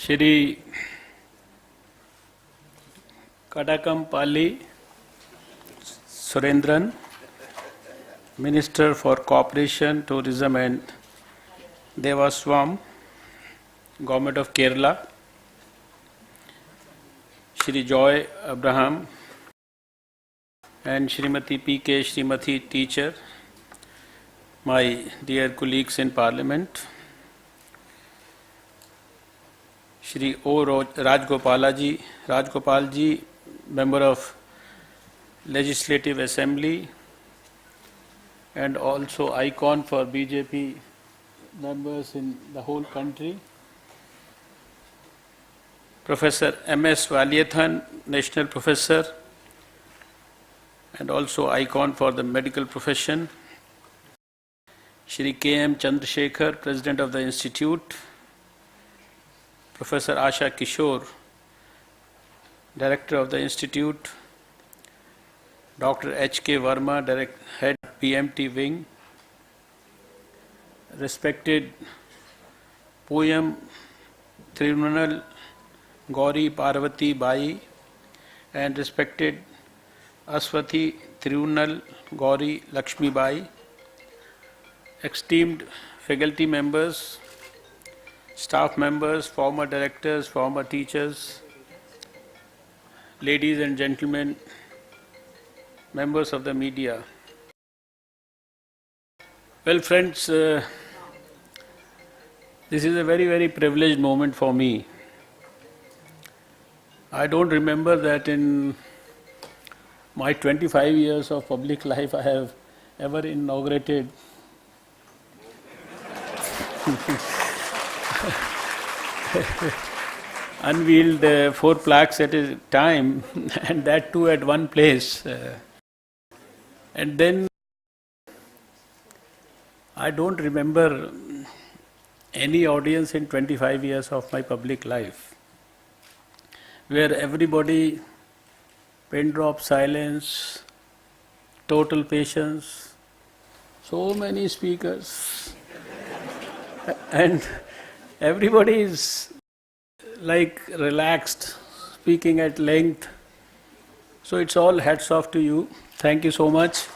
Shri Kadakampalli Surendran, Minister for Cooperation, Tourism and Devaswam, Government of Kerala. Shri Joy Abraham and Srimati P.K. Srimati Teacher, my dear colleagues in Parliament. Shri O. Rajgopalji, Member of Legislative Assembly and also icon for BJP members in the whole country. Professor M.S. Valyathan, National Professor and also icon for the medical profession. Shri K.M. Chandrasekhar, President of the Institute. Professor Asha Kishore, Director of the Institute. Dr. H.K. Verma, Head PMT Wing. Respected poem Thirunal Gauri Parvati Bai and respected Aswati Thirunal Gauri Lakshmi Bai. Esteemed faculty members, staff members, former directors, former teachers, ladies and gentlemen, members of the media. Well, friends, this is a very, very privileged moment for me. I don't remember that in my 25 years of public life I have ever inaugurated unveiled 4 plaques at a time and that too at one place. And then I don't remember any audience in 25 years of my public life where everybody, pin drop silence, total patience, so many speakers and everybody is like relaxed, speaking at length. So it's all hats off to you. Thank you so much.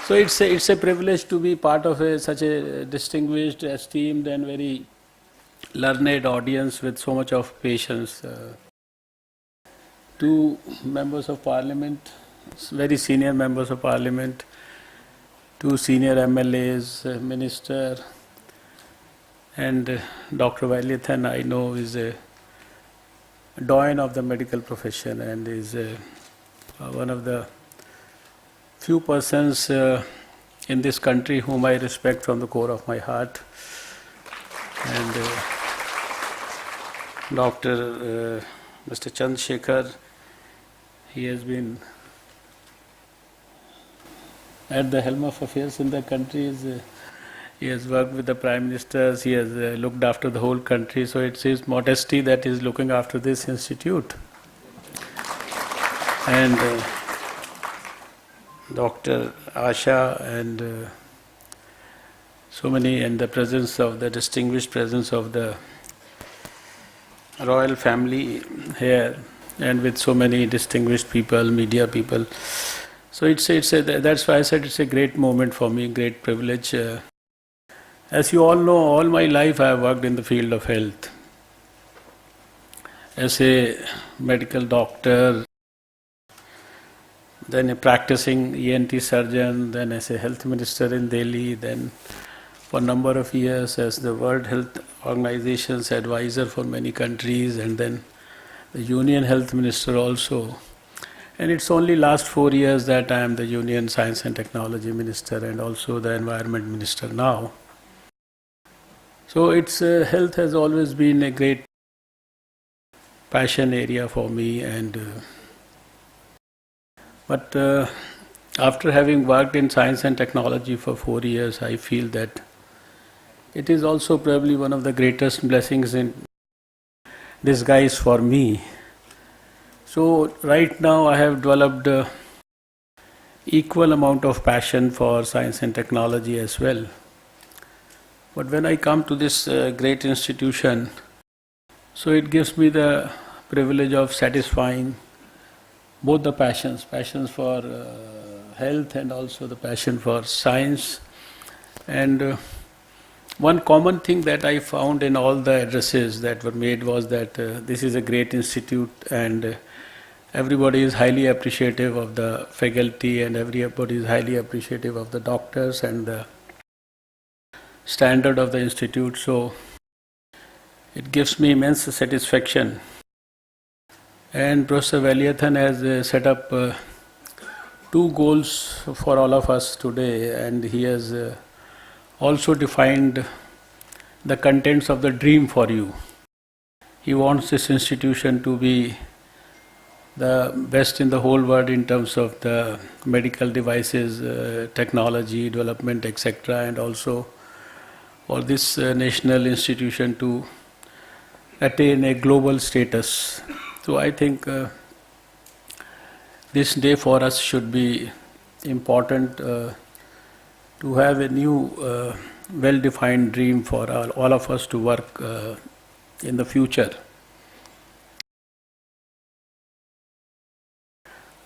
So it's a privilege to be part of such a distinguished, esteemed and very learned audience with so much of patience. 2 members of Parliament, very senior members of Parliament, 2 senior MLAs, Minister, and Dr. Valyathan, I know, is a doyen of the medical profession and is one of the few persons in this country whom I respect from the core of my heart. And Dr. Mr. Chandrasekhar, he has been at the helm of affairs in the country. He has worked with the Prime Ministers, he has looked after the whole country, so it's his modesty that is looking after this institute. And Dr. Asha and so many, and the distinguished presence of the royal family here, and with so many distinguished people, media people. So that's why I said it's a great moment for me, great privilege. As you all know, all my life I have worked in the field of health. As a medical doctor, then a practicing ENT surgeon, then as a health minister in Delhi, then for a number of years as the World Health Organization's advisor for many countries, and then the Union Health Minister also. And it's only last 4 years that I am the Union Science and Technology Minister and also the Environment Minister now. So health has always been a great passion area for me, but after having worked in science and technology for 4 years, I feel that it is also probably one of the greatest blessings in disguise for me. So right now I have developed equal amount of passion for science and technology as well. But when I come to this great institution, so it gives me the privilege of satisfying both the passions for health and also the passion for science. And one common thing that I found in all the addresses that were made was that this is a great institute, and everybody is highly appreciative of the faculty, and everybody is highly appreciative of the doctors and the standard of the institute. So it gives me immense satisfaction. And Professor Valiathan has set up two goals for all of us today, and he has also defined the contents of the dream for you. He wants this institution to be the best in the whole world in terms of the medical devices, technology, development, etc., and also for this national institution to attain a global status. So I think this day for us should be important to have a new well-defined dream for all of us to work in the future.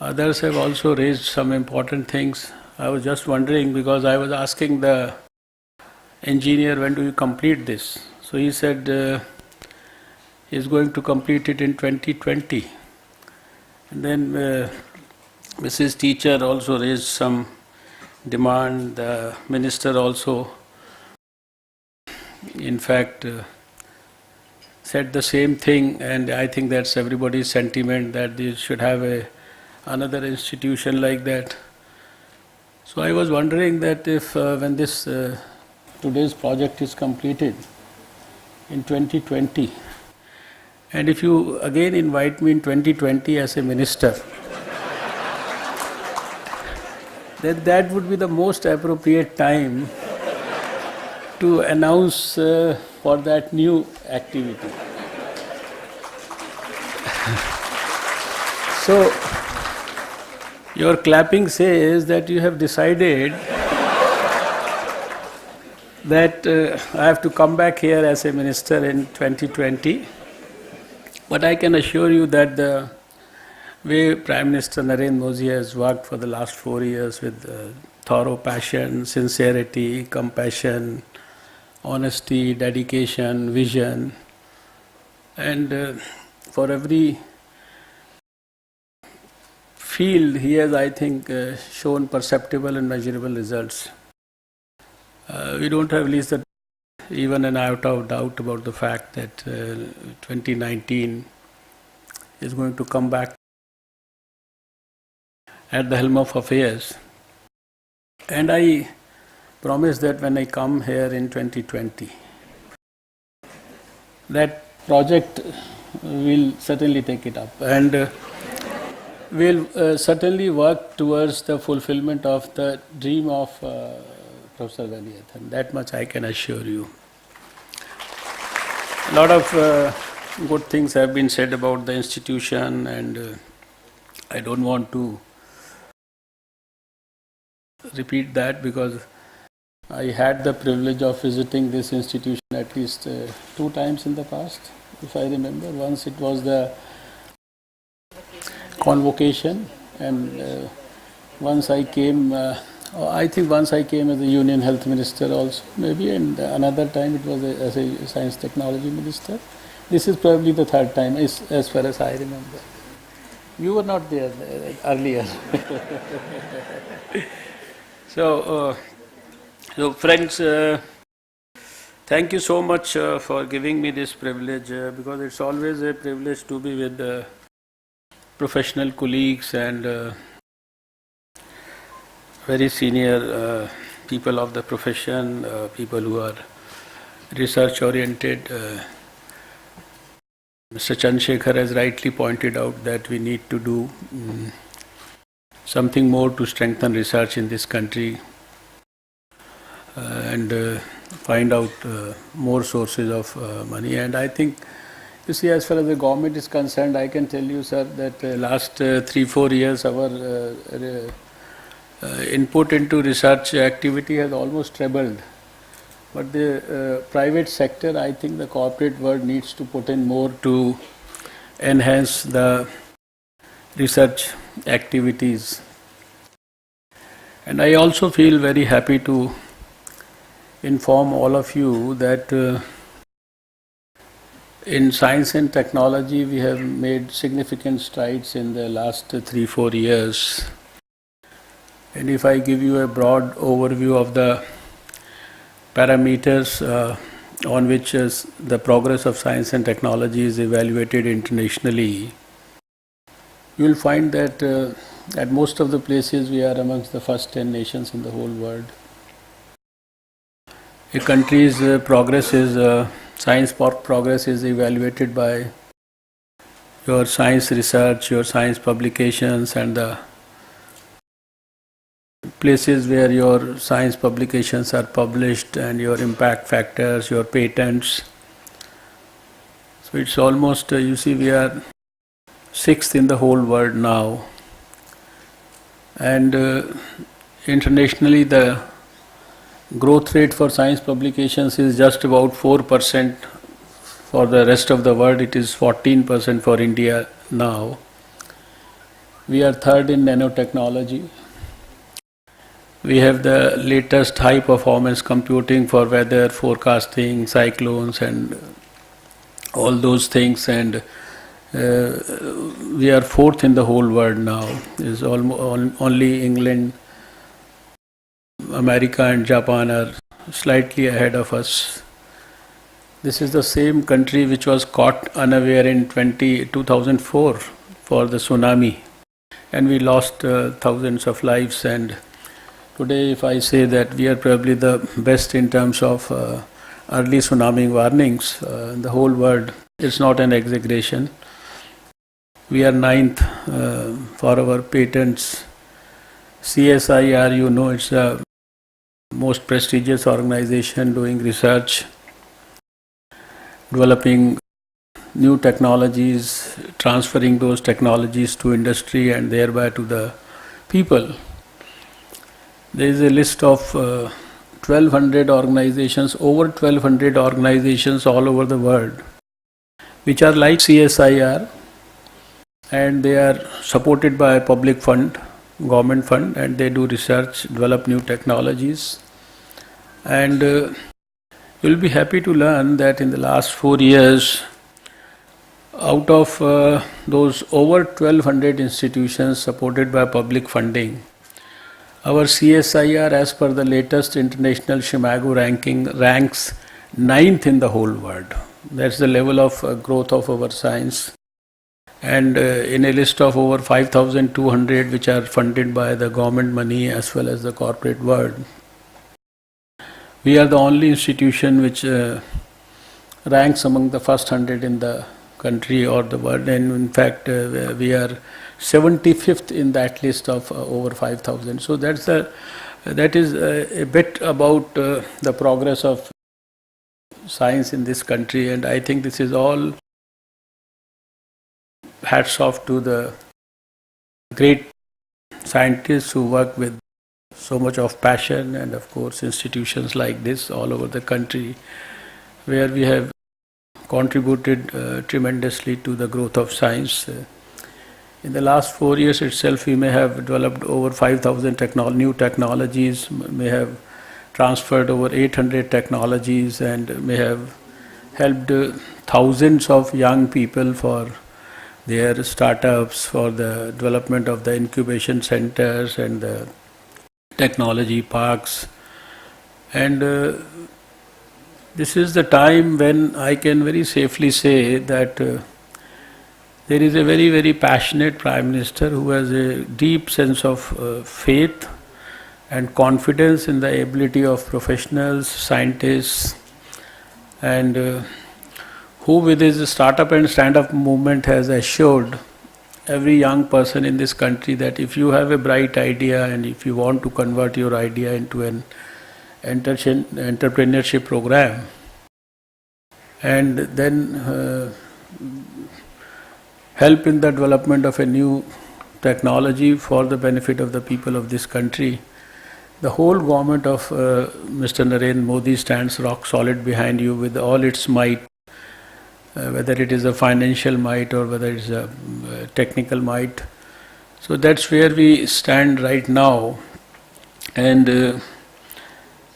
Others have also raised some important things. I was just wondering, because I was asking the engineer, when do you complete this? So he said he is going to complete it in 2020. And then Mrs. Teacher also raised some demand. The minister also, in fact, said the same thing, and I think that's everybody's sentiment, that they should have another institution like that. So I was wondering that if when this today's project is completed in 2020, and if you again invite me in 2020 as a minister, then that would be the most appropriate time to announce for that new activity. So, your clapping says that you have decided that I have to come back here as a minister in 2020. But I can assure you that the way Prime Minister Narendra Modi has worked for the last 4 years with thorough passion, sincerity, compassion, honesty, dedication, vision, and for every field he has, I think, shown perceptible and measurable results. We don't have at least even an iota of doubt about the fact that 2019 is going to come back at the helm of affairs. And I promise that when I come here in 2020, that project will certainly take it up, and will certainly work towards the fulfillment of the dream of Professor Valiathan. That much I can assure you. A lot of good things have been said about the institution, and I don't want to repeat that, because I had the privilege of visiting this institution at least 2 times in the past, if I remember. Once it was the convocation, and once I came, I think once I came as a Union Health Minister also, maybe, and another time it was as a Science Technology Minister. This is probably the 3rd time, as far as I remember. You were not there earlier. So friends, thank you so much for giving me this privilege, because it's always a privilege to be with professional colleagues and very senior people of the profession, people who are research oriented. Mr. Chandrasekhar has rightly pointed out that we need to do something more to strengthen research in this country and find out more sources of money. And I think, you see, as far as the government is concerned, I can tell you, sir, that last 3-4 years our input into research activity has almost trebled. But the private sector, I think the corporate world needs to put in more to enhance the research activities. And I also feel very happy to inform all of you that in science and technology we have made significant strides in the last 3-4 years. And if I give you a broad overview of the parameters on which the progress of science and technology is evaluated internationally, you will find that at most of the places we are amongst the first 10 nations in the whole world. A country's science progress is evaluated by your science research, your science publications, and the places where your science publications are published, and your impact factors, your patents. So it's almost, you see, we are sixth in the whole world now. And internationally, the growth rate for science publications is just about 4%. For the rest of the world, it is 14% for India now. We are third in nanotechnology. We have the latest high performance computing for weather forecasting, cyclones, and all those things. And we are fourth in the whole world now. Is only England, America, and Japan are slightly ahead of us. This is the same country which was caught unaware in 2004 for the tsunami, and we lost thousands of lives. And today, if I say that we are probably the best in terms of early tsunami warnings in the whole world, it's not an exaggeration. We are ninth for our patents. CSIR, you know, it's the most prestigious organization doing research, developing new technologies, transferring those technologies to industry and thereby to the people. There is a list of 1200 organizations, over 1200 organizations all over the world, which are like CSIR, and they are supported by public fund, government fund, and they do research, develop new technologies. And you'll be happy to learn that in the last 4 years, out of those over 1200 institutions supported by public funding, our CSIR, as per the latest international Shimago ranking, ranks 9th in the whole world. That's the level of growth of our science. And in a list of over 5,200 which are funded by the government money as well as the corporate world, we are the only institution which ranks among the first 100 in the country or the world. And in fact, we are 75th in that list of over 5,000. So that is a bit about the progress of science in this country. And I think this is all hats off to the great scientists who work with so much of passion, and of course institutions like this all over the country, where we have contributed tremendously to the growth of science. In the last 4 years itself, we may have developed over 5,000 new technologies, may have transferred over 800 technologies, and may have helped thousands of young people for their startups, for the development of the incubation centers and the technology parks. And this is the time when I can very safely say that there is a very, very passionate Prime Minister who has a deep sense of faith and confidence in the ability of professionals, scientists, and who with his startup and stand-up movement has assured every young person in this country that if you have a bright idea and if you want to convert your idea into an entrepreneurship program, and then help in the development of a new technology for the benefit of the people of this country, the whole government of Mr. Narendra Modi stands rock solid behind you with all its might, whether it is a financial might or whether it's a technical might. So that's where we stand right now. And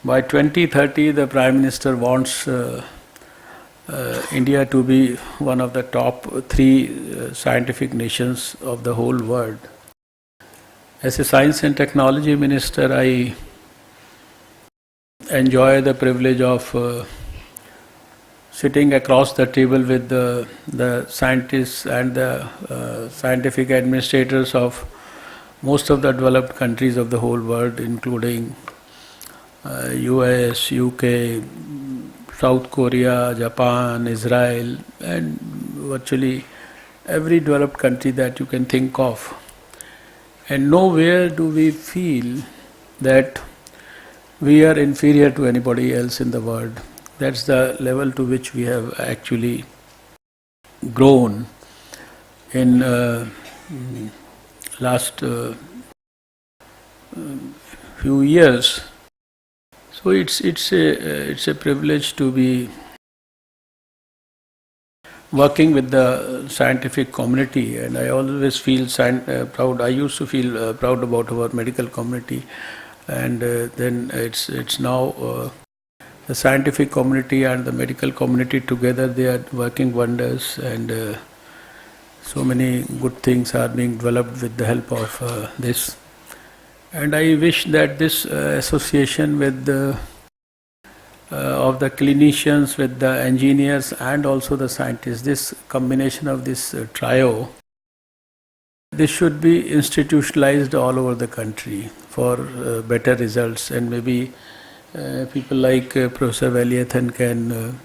by 2030, the Prime Minister wants India to be one of the top three scientific nations of the whole world. As a Science and Technology Minister, I enjoy the privilege of sitting across the table with the scientists and the scientific administrators of most of the developed countries of the whole world, including US, UK, South Korea, Japan, Israel, and virtually every developed country that you can think of. And nowhere do we feel that we are inferior to anybody else in the world. That's the level to which we have actually grown in last few years. So it's a privilege to be working with the scientific community, and I always feel proud. I used to feel proud about our medical community, and then it's now the scientific community and the medical community together. They are working wonders, and so many good things are being developed with the help of this. And I wish that this association with of the clinicians, with the engineers and also the scientists, this combination of this trio, this should be institutionalized all over the country for better results. And maybe people like Professor Valiathan can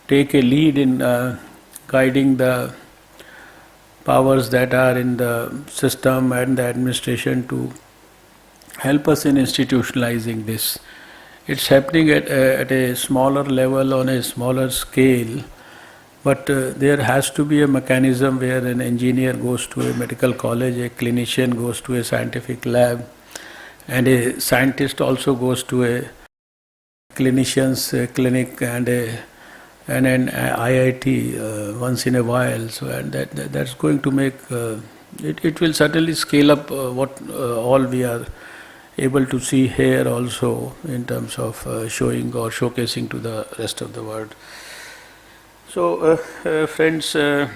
take a lead in guiding the powers that are in the system and the administration to help us in institutionalizing this. It's happening at a smaller level, on a smaller scale, but there has to be a mechanism where an engineer goes to a medical college, a clinician goes to a scientific lab, and a scientist also goes to a clinician's clinic and an IIT once in a while. So, and that's going to make it will certainly scale up what all we are able to see here also in terms of showing or showcasing to the rest of the world. So friends, I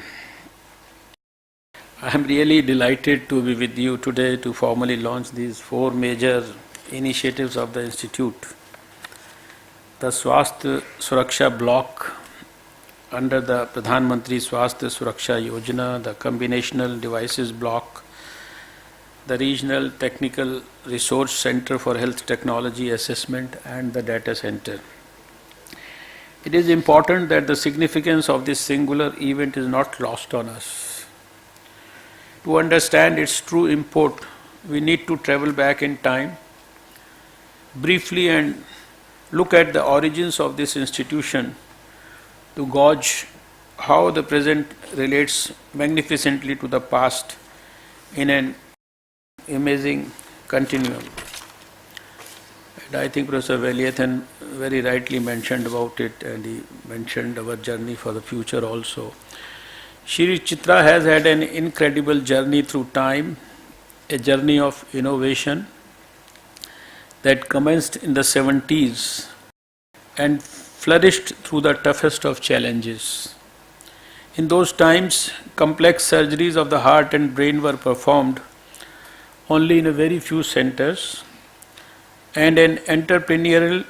am really delighted to be with you today to formally launch these four major initiatives of the Institute. The Swasthya Suraksha block under the Pradhan Mantri Swasthya Suraksha Yojana, the combinational devices block, the Regional Technical Resource Center for Health Technology Assessment, and the Data Center. It is important that the significance of this singular event is not lost on us. To understand its true import, we need to travel back in time briefly and look at the origins of this institution to gauge how the present relates magnificently to the past in an amazing continuum. And I think Professor Valiathan very rightly mentioned about it, and he mentioned our journey for the future also. Shri Chitra has had an incredible journey through time, a journey of innovation that commenced in the 70s and flourished through the toughest of challenges. In those times, complex surgeries of the heart and brain were performed only in a very few centers, and an entrepreneurial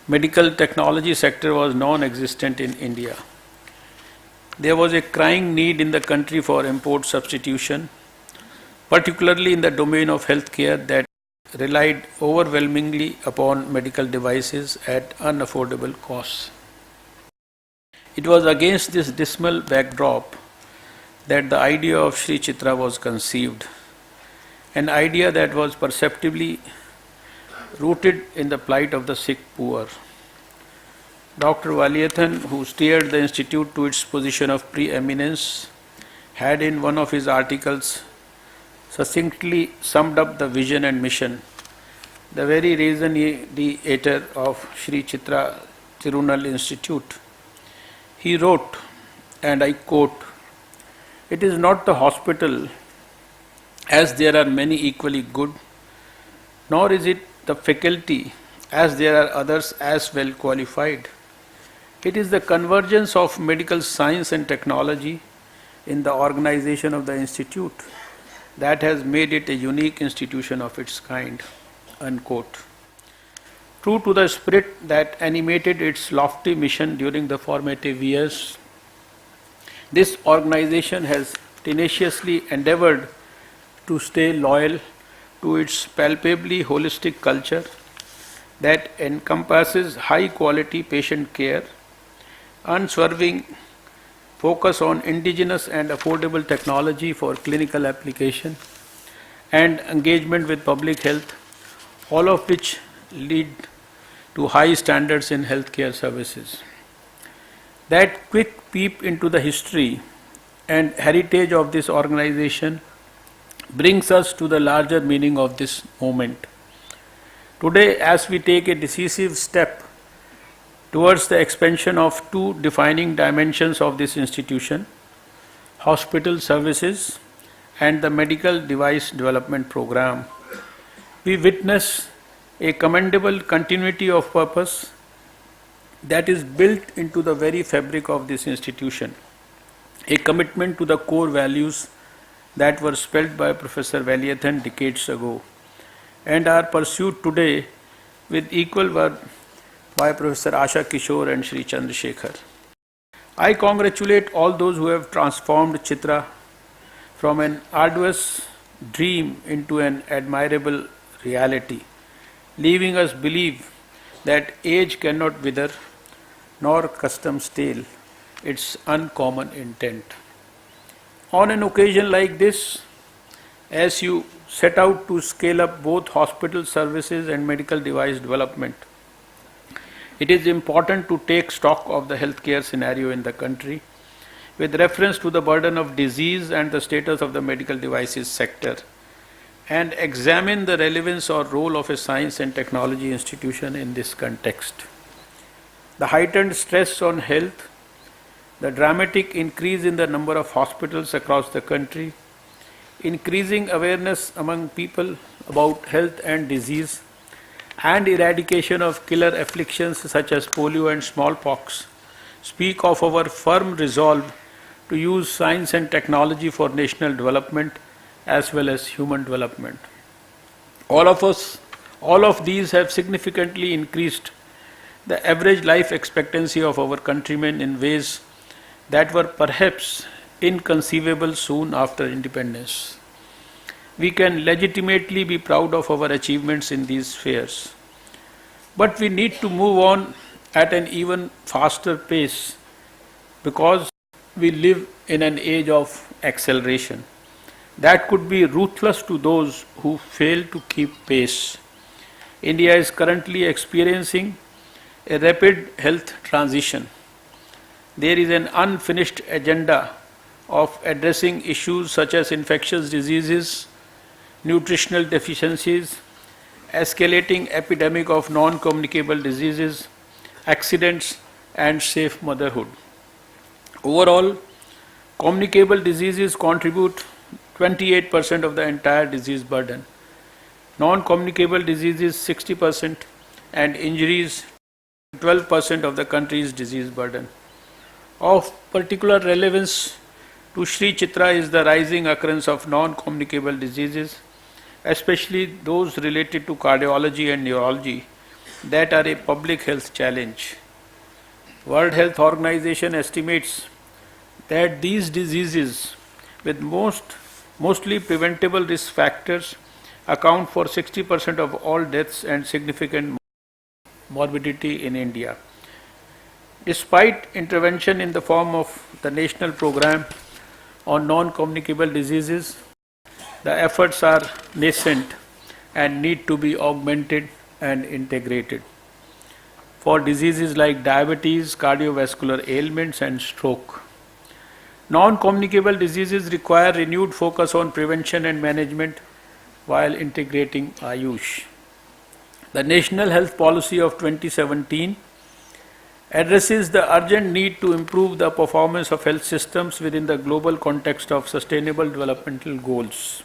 medical technology sector was non-existent in India. There was a crying need in the country for import substitution, particularly in the domain of healthcare that relied overwhelmingly upon medical devices at unaffordable costs. It was against this dismal backdrop that the idea of Sri Chitra was conceived, an idea that was perceptibly rooted in the plight of the sick poor. Dr. Valiathan, who steered the institute to its position of preeminence, had in one of his articles succinctly summed up the vision and mission the very reasonator of Sri Chitra Tirunal Institute. He wrote, and I quote, "It is not the hospital, as there are many equally good, nor is it the faculty, as there are others as well qualified. It is the convergence of medical science and technology in the organization of the institute that has made it a unique institution of its kind." Unquote. True to the spirit that animated its lofty mission during the formative years, this organization has tenaciously endeavored to stay loyal to its palpably holistic culture that encompasses high quality patient care, unswerving focus on indigenous and affordable technology for clinical application, and engagement with public health, all of which lead to high standards in healthcare services. That quick peep into the history and heritage of this organization brings us to the larger meaning of this moment. Today, as we take a decisive step towards the expansion of two defining dimensions of this institution, hospital services and the medical device development program, we witness a commendable continuity of purpose that is built into the very fabric of this institution, a commitment to the core values that were spelled by Professor Valyathan decades ago and are pursued today with equal verve by Professor Asha Kishore and Sri Chandrasekhar. I congratulate all those who have transformed Chitra from an arduous dream into an admirable reality, leaving us believe that age cannot wither nor custom stale its uncommon intent. On an occasion like this, as you set out to scale up both hospital services and medical device development, it is important to take stock of the healthcare scenario in the country with reference to the burden of disease and the status of the medical devices sector, and examine the relevance or role of a science and technology institution in this context. The heightened stress on health, the dramatic increase in the number of hospitals across the country, increasing awareness among people about health and disease, and eradication of killer afflictions such as polio and smallpox speak of our firm resolve to use science and technology for national development as well as human development. All of these have significantly increased the average life expectancy of our countrymen in ways that were perhaps inconceivable soon after independence. We can legitimately be proud of our achievements in these spheres. But we need to move on at an even faster pace because we live in an age of acceleration that could be ruthless to those who fail to keep pace. India is currently experiencing a rapid health transition. There is an unfinished agenda of addressing issues such as infectious diseases, nutritional deficiencies, escalating epidemic of non-communicable diseases, accidents, and safe motherhood. Overall, communicable diseases contribute 28% of the entire disease burden, non-communicable diseases 60%, and injuries 12% of the country's disease burden. Of particular relevance to Sri Chitra is the rising occurrence of non-communicable diseases, especially those related to cardiology and neurology that are a public health challenge. World Health Organization estimates that these diseases with mostly preventable risk factors account for 60% of all deaths and significant morbidity in India. Despite intervention in the form of the National Program on Non-Communicable Diseases, the efforts are nascent and need to be augmented and integrated. For diseases like diabetes, cardiovascular ailments, and stroke, non-communicable diseases require renewed focus on prevention and management while integrating Ayush. The National Health Policy of 2017 addresses the urgent need to improve the performance of health systems within the global context of sustainable developmental goals.